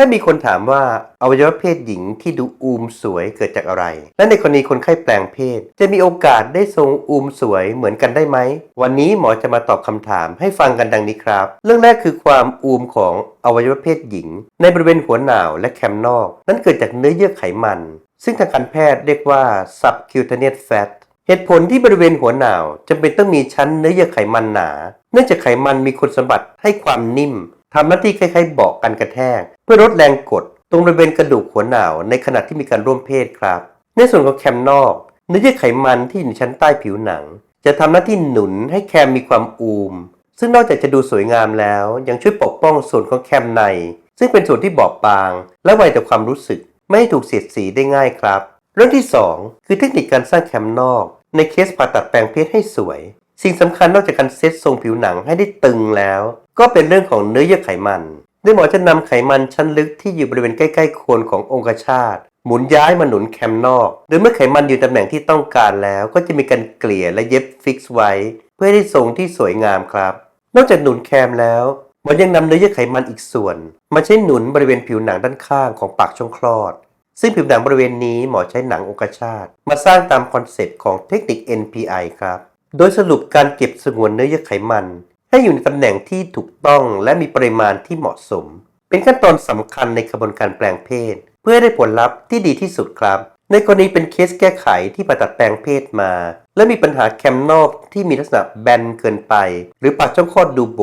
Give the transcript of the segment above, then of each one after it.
ถ้ามีคนถามว่าอวัยวะเพศหญิงที่ดูอูมสวยเกิดจากอะไรและในกรณีคนไข้แปลงเพศจะมีโอกาสได้ทรงอูมสวยเหมือนกันได้ไหมวันนี้หมอจะมาตอบคำถามให้ฟังกันดังนี้ครับเรื่องแรกคือความอูมของอวัยวะเพศหญิงในบริเวณหัวหนาวและแคมนอกนั้นเกิดจากเนื้อเยื่อไขมันซึ่งทางการแพทย์เรียกว่า subcutaneous fat เหตุผลที่บริเวณหัวหนาวจำเป็นต้องมีชั้นเนื้อเยื่อไขมันหนาเนื่องจากไขมันมีคุณสมบัติให้ความนิ่มทำหน้าที่คล้ายๆเบาะกันกระแทกเพื่อลดแรงกดตรงบริเวณกระดูกหัวหนาวในขณะที่มีการร่วมเพศครับในส่วนของแคมนอกเนื้อเยื่อไขมันที่อยู่ในชั้นใต้ผิวหนังจะทำหน้าที่หนุนให้แคมมีความอูมซึ่งนอกจากจะดูสวยงามแล้วยังช่วยปกป้องส่วนของแคมในซึ่งเป็นส่วนที่บอบบางและไวต่อความรู้สึกไม่ให้ถูกเสียดสีได้ง่ายครับเรื่องที่2คือเทคนิคการสร้างแคมนอกในเคสผ่าตัดแปลงเพศให้สวยสิ่งสำคัญนอกจากการเซตทรงผิวหนังให้ได้ตึงแล้วก็เป็นเรื่องของเนื้อเยื่อไขมันโดยหมอจะนำไขมันชั้นลึกที่อยู่บริเวณใกล้ๆโคนขององคชาตหมุนย้ายมาหนุนแคมนอกโดยเมื่อไขมันอยู่ตำแหน่งที่ต้องการแล้วก็จะมีการเกลี่ยและเย็บฟิกซ์ไว้เพื่อให้ได้ทรงที่สวยงามครับนอกจากหนุนแคมแล้วหมอยังนำเนื้อเยื่อไขมันอีกส่วนมาใช้หนุนบริเวณผิวหนังด้านข้างของปากช่องคลอดซึ่งผิวหนังบริเวณนี้หมอใช้หนังองคชาตมาสร้างตามคอนเซ็ปต์ของเทคนิค NPI ครับโดยสรุปการเก็บสงวนเนื้อเยื่อไขมันให้อยู่ในตำแหน่งที่ถูกต้องและมีปริมาณที่เหมาะสมเป็นขั้นตอนสำคัญในกระบวนการแปลงเพศเพื่อให้ได้ผลลัพธ์ที่ดีที่สุดครับในกรณีเป็นเคสแก้ไขที่ผ่าตัดแปลงเพศมาและมีปัญหาแคมนอกที่มีลักษณะแบนเกินไปหรือปากช่องคลอดดูโบ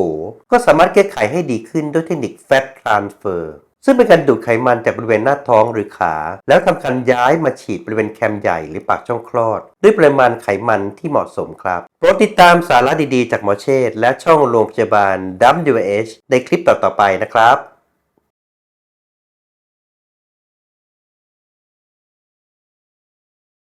ก็สามารถแก้ไขให้ดีขึ้นด้วยเทคนิค Fat Transfer ซึ่งเป็นการดูดไขมันจากบริเวณหน้าท้องหรือขาแล้วทำการย้ายมาฉีดบริเวณแคมใหญ่หรือปากช่องคลอดด้วยปริมาณไขมันที่เหมาะสมครับโปรดติดตามสาระดีๆจากหมอเชษฐ์และช่องโรงพยาบาล WH ในคลิปต่อๆไปนะครับ